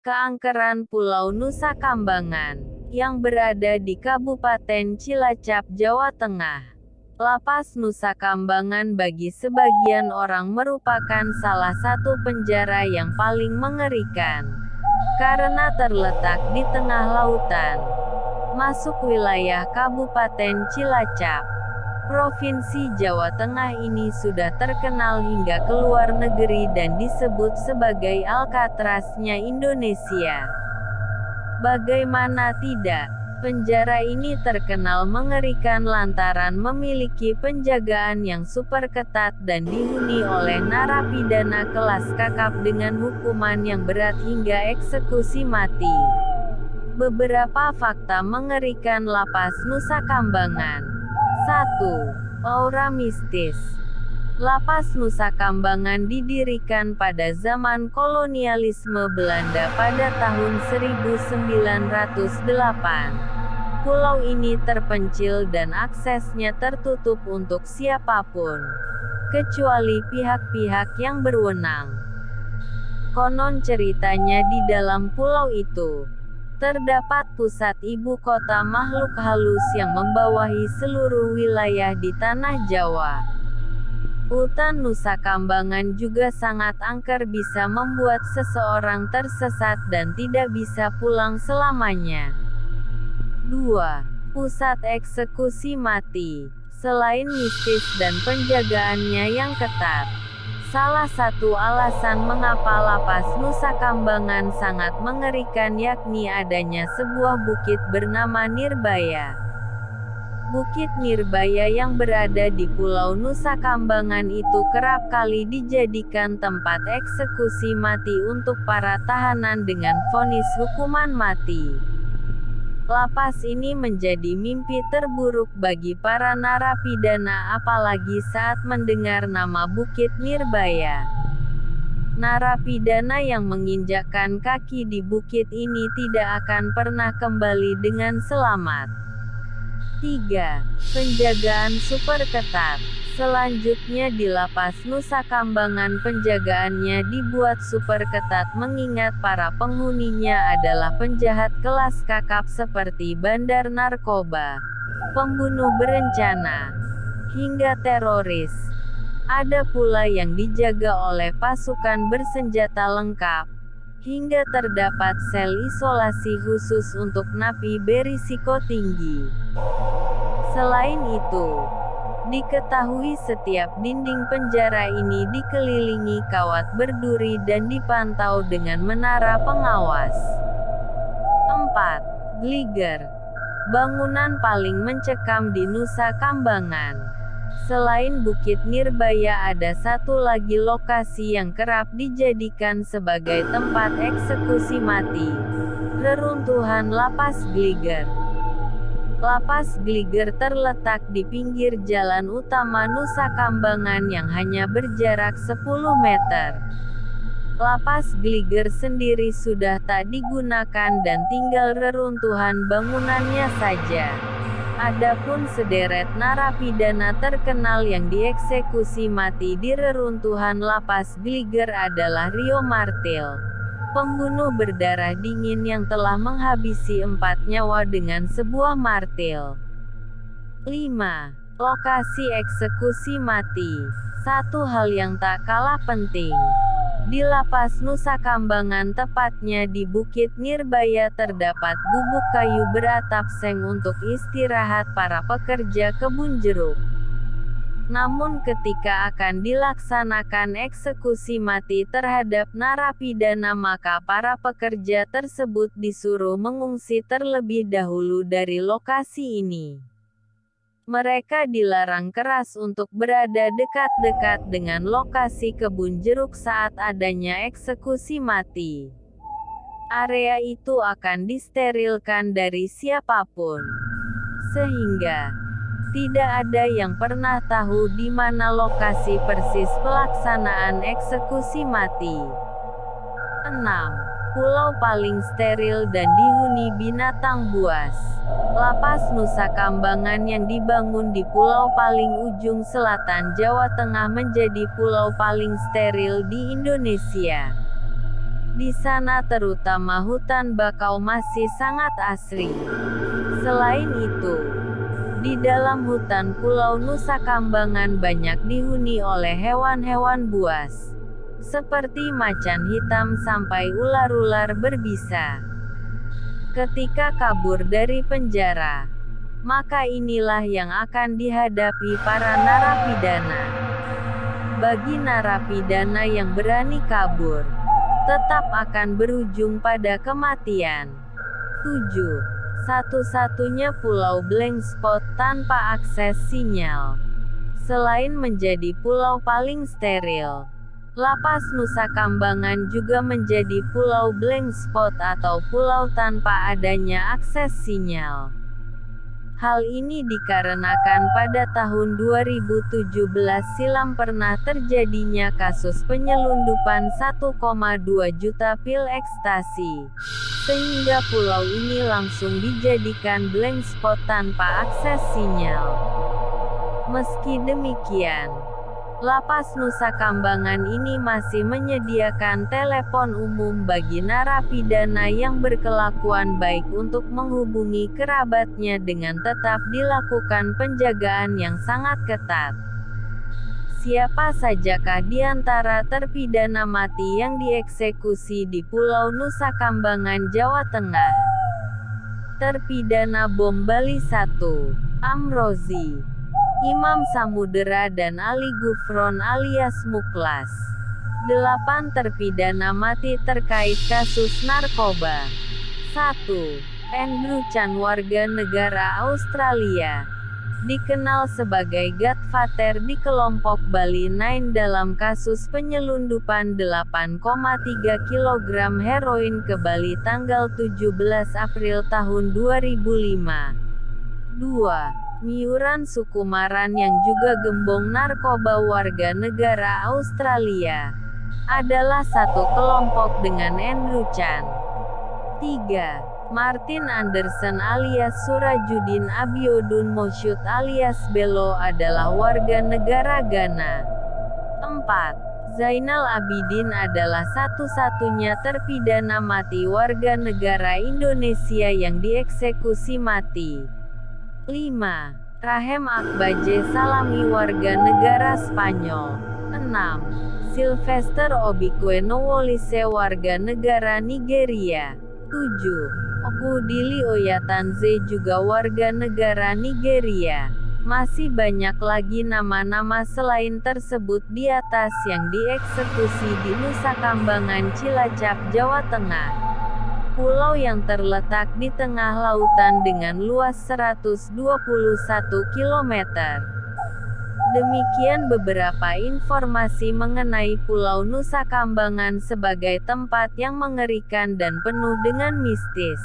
keangkeran Pulau Nusa Kambangan, yang berada di Kabupaten Cilacap, Jawa Tengah. Lapas Nusa Kambangan bagi sebagian orang merupakan salah satu penjara yang paling mengerikan, karena terletak di tengah lautan, masuk wilayah Kabupaten Cilacap, Provinsi Jawa Tengah. Ini sudah terkenal hingga ke luar negeri dan disebut sebagai Alcatraz-nya Indonesia. Bagaimana tidak? Penjara ini terkenal mengerikan lantaran memiliki penjagaan yang super ketat dan dihuni oleh narapidana kelas kakap dengan hukuman yang berat hingga eksekusi mati. Beberapa fakta mengerikan Lapas Nusa Kambangan. 1. Aura mistis. Lapas Nusa Kambangan didirikan pada zaman kolonialisme Belanda pada tahun 1908. Pulau ini terpencil dan aksesnya tertutup untuk siapapun, kecuali pihak-pihak yang berwenang. Konon ceritanya di dalam pulau itu terdapat pusat ibu kota makhluk halus yang membawahi seluruh wilayah di tanah Jawa. Hutan Nusa Kambangan juga sangat angker, bisa membuat seseorang tersesat dan tidak bisa pulang selamanya. 2. Pusat eksekusi mati. Selain mistis dan penjagaannya yang ketat, salah satu alasan mengapa Lapas Nusa Kambangan sangat mengerikan yakni adanya sebuah bukit bernama Nirbaya. Bukit Nirbaya yang berada di Pulau Nusa Kambangan itu kerap kali dijadikan tempat eksekusi mati untuk para tahanan dengan vonis hukuman mati. Lapas ini menjadi mimpi terburuk bagi para narapidana, apalagi saat mendengar nama Bukit Nirbaya. Narapidana yang menginjakkan kaki di bukit ini tidak akan pernah kembali dengan selamat. 3. Penjagaan super ketat. Selanjutnya di Lapas Nusa Kambangan penjagaannya dibuat super ketat mengingat para penghuninya adalah penjahat kelas kakap seperti bandar narkoba, pembunuh berencana, hingga teroris. Ada pula yang dijaga oleh pasukan bersenjata lengkap, hingga terdapat sel isolasi khusus untuk napi berisiko tinggi. Selain itu, diketahui setiap dinding penjara ini dikelilingi kawat berduri dan dipantau dengan menara pengawas. 4. Gliger. Bangunan paling mencekam di Nusa Kambangan. Selain Bukit Nirbaya, ada satu lagi lokasi yang kerap dijadikan sebagai tempat eksekusi mati: reruntuhan Lapas Gliger. Lapas Gliger terletak di pinggir jalan utama Nusa Kambangan yang hanya berjarak 10 meter. Lapas Gliger sendiri sudah tak digunakan dan tinggal reruntuhan bangunannya saja. Adapun sederet narapidana terkenal yang dieksekusi mati di reruntuhan Lapas Gliger adalah Rio Martil, pembunuh berdarah dingin yang telah menghabisi 4 nyawa dengan sebuah martil. 5. Lokasi eksekusi mati. Satu hal yang tak kalah penting. Di Lapas Nusa Kambangan, tepatnya di Bukit Nirbaya, terdapat gubuk kayu beratap seng untuk istirahat para pekerja kebun jeruk. Namun ketika akan dilaksanakan eksekusi mati terhadap narapidana, maka para pekerja tersebut disuruh mengungsi terlebih dahulu dari lokasi ini. Mereka dilarang keras untuk berada dekat-dekat dengan lokasi kebun jeruk saat adanya eksekusi mati. Area itu akan disterilkan dari siapapun, sehingga tidak ada yang pernah tahu di mana lokasi persis pelaksanaan eksekusi mati. 6. Pulau paling steril dan dihuni binatang buas. Lapas Nusa Kambangan yang dibangun di pulau paling ujung selatan Jawa Tengah menjadi pulau paling steril di Indonesia. Di sana terutama hutan bakau masih sangat asri. Selain itu, di dalam hutan Pulau Nusa Kambangan banyak dihuni oleh hewan-hewan buas, seperti macan hitam sampai ular-ular berbisa. Ketika kabur dari penjara, maka inilah yang akan dihadapi para narapidana. Bagi narapidana yang berani kabur, tetap akan berujung pada kematian. 7. Satu-satunya pulau blank spot tanpa akses sinyal. Selain menjadi pulau paling steril, Lapas Nusa Kambangan juga menjadi pulau blank spot atau pulau tanpa adanya akses sinyal. Hal ini dikarenakan pada tahun 2017 silam pernah terjadinya kasus penyelundupan 1,2 juta pil ekstasi, sehingga pulau ini langsung dijadikan blank spot tanpa akses sinyal. Meski demikian, Lapas Nusa Kambangan ini masih menyediakan telepon umum bagi narapidana yang berkelakuan baik untuk menghubungi kerabatnya dengan tetap dilakukan penjagaan yang sangat ketat. Siapa sajakah di antara terpidana mati yang dieksekusi di Pulau Nusa Kambangan, Jawa Tengah? Terpidana bom Bali 1, Amrozi, Imam Samudera dan Ali Gufron alias Muklas. 8 terpidana mati terkait kasus narkoba. 1. Andrew Chan, warga negara Australia, dikenal sebagai Godfather di kelompok Bali 9 dalam kasus penyelundupan 8,3 kg heroin ke Bali tanggal 17 April tahun 2005. 2. Miuran Sukumaran yang juga gembong narkoba warga negara Australia, adalah satu kelompok dengan Andrew Chan. 3. Martin Anderson alias Surajudin Abiodun Moshood alias Bello adalah warga negara Ghana. 4. Zainal Abidin adalah satu-satunya terpidana mati warga negara Indonesia yang dieksekusi mati. 5. Rahem Akbaje Salami, warga negara Spanyol. 6. Sylvester Obiekwe Nowolise, warga negara Nigeria. 7. Okudili Oyatanze, juga warga negara Nigeria. Masih banyak lagi nama-nama selain tersebut di atas yang dieksekusi di Nusa Kambangan, Cilacap, Jawa Tengah. Pulau yang terletak di tengah lautan dengan luas 121 km. Demikian beberapa informasi mengenai Pulau Nusa Kambangan sebagai tempat yang mengerikan dan penuh dengan mistis.